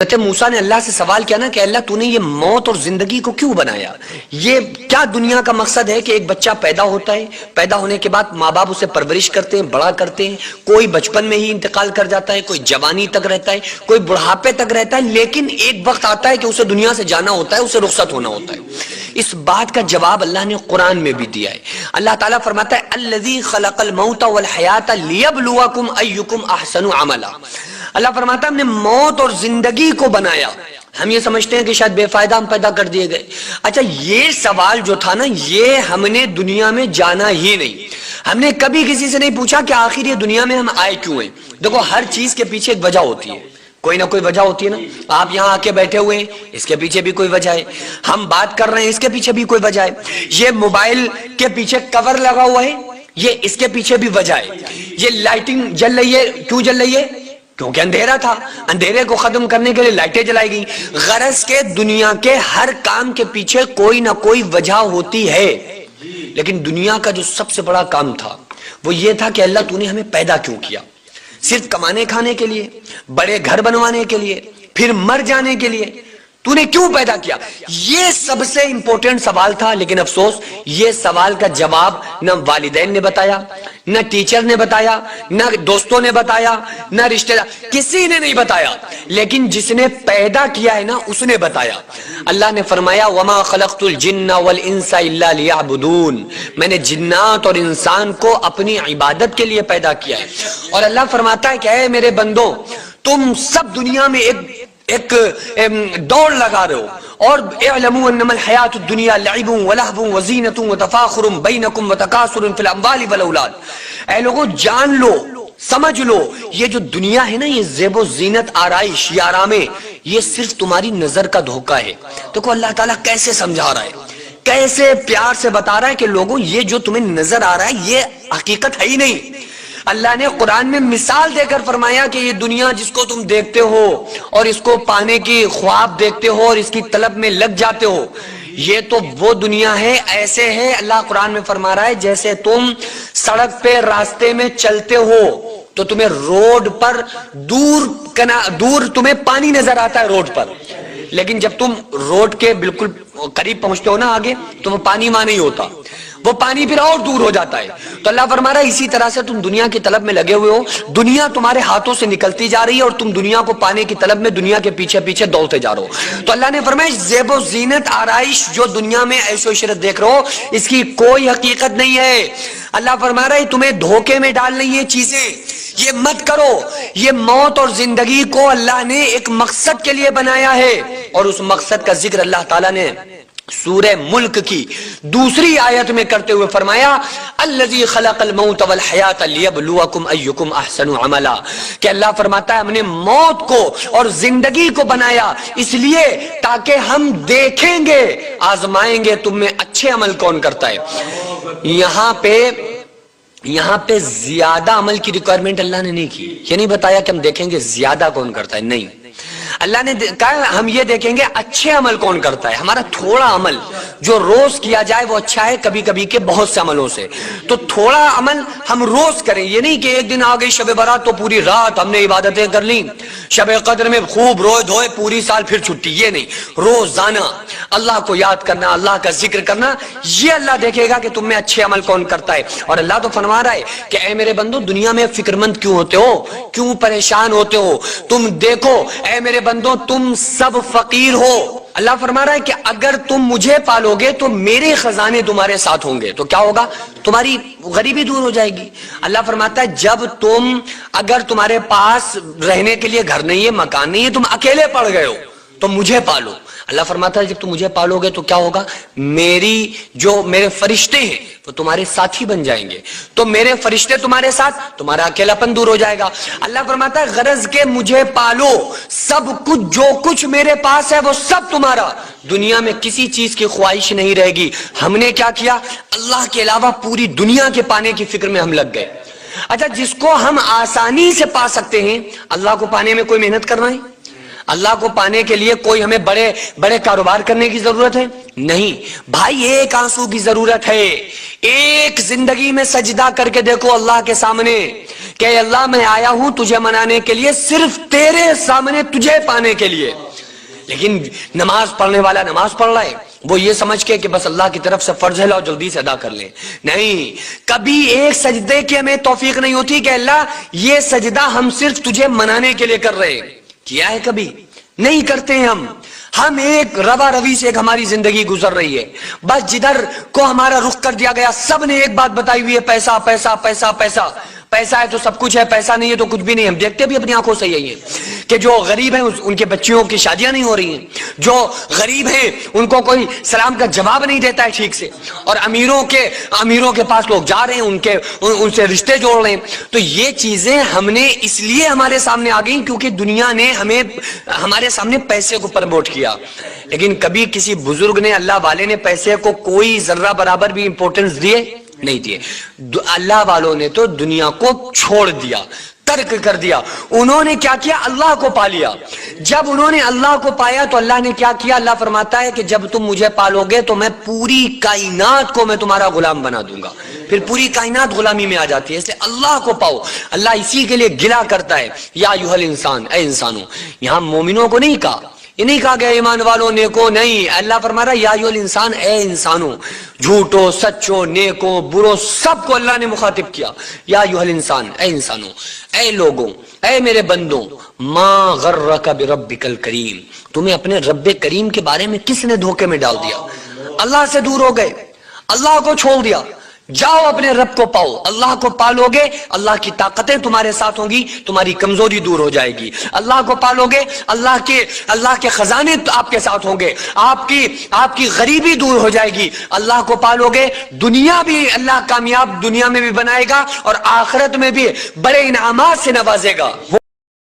حضرت موسیٰ نے اللہ سے سوال کیا نا کہ اللہ تو نے یہ موت اور زندگی کو کیوں بنایا؟ یہ کیا دنیا کا مقصد ہے کہ ایک بچہ پیدا ہوتا ہے، پیدا ہونے کے بعد ماں باپ اسے پرورش کرتے ہیں، بڑا کرتے ہیں، کوئی بچپن میں ہی انتقال کر جاتا ہے، کوئی جوانی تک رہتا ہے، کوئی بڑھاپے تک رہتا ہے، لیکن ایک وقت آتا ہے کہ اسے دنیا سے جانا ہوتا ہے، اسے رخصت ہونا ہوتا ہے۔ اس بات کا جواب اللہ نے قرآن میں بھی دیا ہے۔ اللہ تعالیٰ فرماتا ہے الذی خلق الموت والحیات لیبلوکم ایکم احسن عملا۔ اللہ فرماتا ہے ہم نے موت اور زندگی کو بنایا۔ ہم یہ سمجھتے ہیں کہ شاید بے فائدہ ہم پیدا کر دیے گئے۔ اچھا، یہ سوال جو تھا نا، یہ ہم نے دنیا میں جانا ہی نہیں۔ ہم نے کبھی کسی سے نہیں پوچھا کہ آخر یہ دنیا میں ہم آئے کیوں ہیں۔ دیکھو، ہر چیز کے پیچھے ایک وجہ ہوتی ہے، کوئی نہ کوئی وجہ ہوتی ہے نا۔ آپ یہاں آ کے بیٹھے ہوئے ہیں، اس کے پیچھے بھی کوئی وجہ ہے۔ ہم بات کر رہے ہیں، اس کے پیچھے بھی کوئی وجہ ہے۔ یہ موبائل کے پیچھے کور لگا ہوا ہے، یہ اس کے پیچھے بھی وجہ ہے۔ یہ لائٹنگ جل رہی ہے، کیوں جل رہی ہے؟ کیونکہ اندھیرا تھا، اندھیرے کو ختم کرنے کے لیے لائٹیں جلائی گئی۔ غرض کے دنیا کے ہر کام کے پیچھے کوئی نہ کوئی وجہ ہوتی ہے۔ لیکن دنیا کا جو سب سے بڑا کام تھا وہ یہ تھا کہ اللہ تو نے ہمیں پیدا کیوں کیا؟ صرف کمانے کھانے کے لیے، بڑے گھر بنوانے کے لیے، پھر مر جانے کے لیے؟ تو نے کیوں پیدا کیا؟ یہ سب سے امپورٹنٹ سوال تھا، لیکن افسوس یہ سوال کا جواب نہ والدین نے بتایا، نہ ٹیچر نے بتایا، نہ دوستوں نے بتایا، نہ رشتہ دار، کسی نے نہیں بتایا۔ لیکن جس نے پیدا کیا ہے نا، اس نے بتایا۔ اللہ نے فرمایا وَمَا خَلَقْتُ الْجِنَّ وَالْإِنسَ إِلَّا لِيَعْبُدُونَ، میں نے جنات اور انسان کو اپنی عبادت کے لیے پیدا کیا ہے۔ اور اللہ فرماتا ہے کہ اے میرے بندو، تم سب دنیا میں ایک دوڑ لگا رہے ہو، اور اعلموا انما الحیات الدنیا لعب ولہو وزینۃ وتفاخر بینکم وتکاثر فی الاموال والاولاد۔ اے لوگوں، جان لو، سمجھ لو، یہ جو دنیا ہے نا، یہ زیب و زینت، آرائش، یہ آرامیں، یہ صرف تمہاری نظر کا دھوکہ ہے۔ دیکھو اللہ تعالیٰ کیسے سمجھا رہا ہے، کیسے پیار سے بتا رہا ہے کہ لوگوں، یہ جو تمہیں نظر آ رہا ہے یہ حقیقت ہے ہی نہیں۔ اللہ نے قرآن میں مثال دے کر فرمایا کہ یہ دنیا جس کو تم دیکھتے ہو اور اس کو پانے کی خواب دیکھتے ہو اور اس کی طلب میں لگ جاتے ہو، یہ تو وہ دنیا ہے، ایسے ہے۔ اللہ قرآن میں فرما رہا ہے جیسے تم سڑک پہ راستے میں چلتے ہو تو تمہیں روڈ پر دور تمہیں پانی نظر آتا ہے روڈ پر، لیکن جب تم روڈ کے بالکل قریب پہنچتے ہو نا آگے، تو وہ پانی وہاں نہیں ہوتا، وہ پانی پھر اور دور ہو جاتا ہے۔ تو اللہ فرما رہا ہے اسی طرح سے تم دنیا کی طلب میں لگے ہوئے ہو، دنیا تمہارے ہاتھوں سے نکلتی جا رہی ہے اور تم دنیا کو پانے کی طلب میں دنیا کے پیچھے پیچھے دوڑتے جا رہے ہو۔ تو اللہ نے فرمایا زیب و زینت، آرائش جو دنیا میں عیش و عشرت دیکھ رہے ہو، اس کی کوئی حقیقت نہیں ہے۔ اللہ فرما رہا ہے تمہیں دھوکے میں ڈال رہی یہ چیزیں، یہ مت کرو۔ یہ موت اور زندگی کو اللہ نے ایک مقصد کے لیے بنایا ہے، اور اس مقصد کا ذکر اللہ تعالیٰ نے سورہ ملک کی دوسری آیت میں کرتے ہوئے فرمایا الذی خلق الموت والحیات لیبلوکم ایکم احسن عملا، کہ اللہ فرماتا ہے ہم نے موت کو اور زندگی کو بنایا اس لیے تاکہ ہم دیکھیں گے، آزمائیں گے تم میں اچھے عمل کون کرتا ہے۔ یہاں پہ زیادہ عمل کی ریکوائرمنٹ اللہ نے نہیں کی، یہ نہیں بتایا کہ ہم دیکھیں گے زیادہ کون کرتا ہے، نہیں، اللہ نے کہا ہم یہ دیکھیں گے اچھے عمل کون کرتا ہے۔ ہمارا تھوڑا عمل جو روز کیا جائے وہ اچھا ہے، کبھی کبھی کے بہت سے عملوں سے، تو تھوڑا عمل ہم روز کریں۔ یہ نہیں کہ ایک دن آ گئی شب برات تو پوری رات ہم نے عبادتیں کر لیں، شب قدر میں خوب روئے دھوئے پوری سال پھر چھٹی، یہ نہیں۔ روزانہ اللہ کو یاد کرنا، اللہ کا ذکر کرنا، یہ اللہ دیکھے گا کہ تم میں اچھے عمل کون کرتا ہے۔ اور اللہ تو فرما رہا ہے کہ اے میرے بندو، دنیا میں فکر مند کیوں ہوتے ہو، کیوں پریشان ہوتے ہو؟ تم دیکھو اے میرے بندو، تم سب فقیر ہو۔ اللہ فرما رہا ہے کہ اگر تم مجھے پالو گے تو میرے خزانے تمہارے ساتھ ہوں گے، تو کیا ہوگا؟ تمہاری غریبی دور ہو جائے گی۔ اللہ فرماتا ہے اگر تمہارے پاس رہنے کے لیے گھر نہیں ہے، مکان نہیں ہے، تم اکیلے پڑ گئے ہو تو مجھے پالو۔ اللہ فرماتا ہے جب تم مجھے پالو گے تو کیا ہوگا؟ میرے فرشتے ہیں وہ تمہارے ساتھی بن جائیں گے، تو میرے فرشتے تمہارے ساتھ، تمہارا اکیلاپن دور ہو جائے گا۔ اللہ فرماتا ہے غرض کے مجھے پالو، سب کچھ جو کچھ میرے پاس ہے وہ سب تمہارا، دنیا میں کسی چیز کی خواہش نہیں رہے گی۔ ہم نے کیا کیا؟ اللہ کے علاوہ پوری دنیا کے پانے کی فکر میں ہم لگ گئے۔ اچھا، جس کو ہم آسانی سے پا سکتے ہیں، اللہ کو پانے میں کوئی محنت کرنا ہے؟ اللہ کو پانے کے لیے کوئی ہمیں بڑے بڑے کاروبار کرنے کی ضرورت ہے نہیں بھائی، ایک آنسو کی ضرورت ہے، ایک زندگی میں سجدہ کر کے دیکھو اللہ کے سامنے کہ اللہ میں آیا ہوں تجھے منانے کے لیے، صرف تیرے سامنے تجھے پانے کے لیے۔ لیکن نماز پڑھنے والا نماز پڑھ رہا ہے، وہ یہ سمجھ کے کہ بس اللہ کی طرف سے فرض ہے، لاؤ جلدی سے ادا کر لیں، نہیں، کبھی ایک سجدے کی ہمیں توفیق نہیں ہوتی کہ اللہ یہ سجدہ ہم صرف تجھے منانے کے لیے کر رہے ہیں، کیا ہے کبھی؟ نہیں کرتے ہیں ہم ایک روا روی سے ایک ہماری زندگی گزر رہی ہے، بس جدھر کو ہمارا رخ کر دیا گیا سب نے ایک بات بتائی ہوئی ہے، پیسہ پیسہ پیسہ پیسہ، پیسہ ہے تو سب کچھ ہے، پیسہ نہیں ہے تو کچھ بھی نہیں۔ ہم دیکھتے بھی اپنی آنکھوں سے یہی ہے کہ جو غریب ہیں ان کے بچیوں کی شادیاں نہیں ہو رہی ہیں، جو غریب ہیں ان کو کوئی سلام کا جواب نہیں دیتا ہے ٹھیک سے، اور امیروں کے پاس لوگ جا رہے ہیں، ان سے رشتے جوڑ رہے ہیں۔ تو یہ چیزیں ہم نے اس لیے ہمارے سامنے آ گئیں کیونکہ دنیا نے ہمارے سامنے پیسے کو پروموٹ کیا، لیکن کبھی کسی بزرگ نے، اللہ والے نے پیسے کو کوئی ذرہ برابر بھی امپورٹنس دیے نہیں دیے۔ اللہ والوں نے تو دنیا کو چھوڑ دیا، ترک کر دیا، انہوں نے کیا کیا؟ اللہ کو پا لیا۔ جب انہوں نے اللہ کو پایا تو اللہ نے کیا کیا؟ اللہ فرماتا ہے کہ جب تم مجھے پالو گے تو میں پوری کائنات کو میں تمہارا غلام بنا دوں گا، پھر پوری کائنات غلامی میں آ جاتی ہے۔ اس لیے اللہ کو پاؤ، اللہ اسی کے لیے گلا کرتا ہے، یا ایھا الانسان، اے انسانوں۔ یہاں مومنوں کو نہیں کہا، یہ نہیں کہا گیا ایمان والوں نیکو، نہیں، اللہ فرما رہا یا ایھا الانسان، اے انسانوں، جھوٹو سچو نیکو برو سب کو اللہ نے مخاطب کیا، یا ایھا الانسان، اے انسانوں، اے لوگوں، اے میرے بندوں، ما غرک بربک الکریم، تمہیں اپنے رب کریم کے بارے میں کس نے دھوکے میں ڈال دیا؟ اللہ سے دور ہو گئے، اللہ کو چھوڑ دیا، جاؤ اپنے رب کو پاؤ، اللہ کو پالو گے اللہ کی طاقتیں تمہارے ساتھ ہوں گی، تمہاری کمزوری دور ہو جائے گی، اللہ کو پالو گے اللہ کے خزانے آپ کے ساتھ ہوں گے، آپ کی غریبی دور ہو جائے گی، اللہ کو پالو گے دنیا بھی اللہ کامیاب دنیا میں بھی بنائے گا اور آخرت میں بھی بڑے انعامات سے نوازے گا۔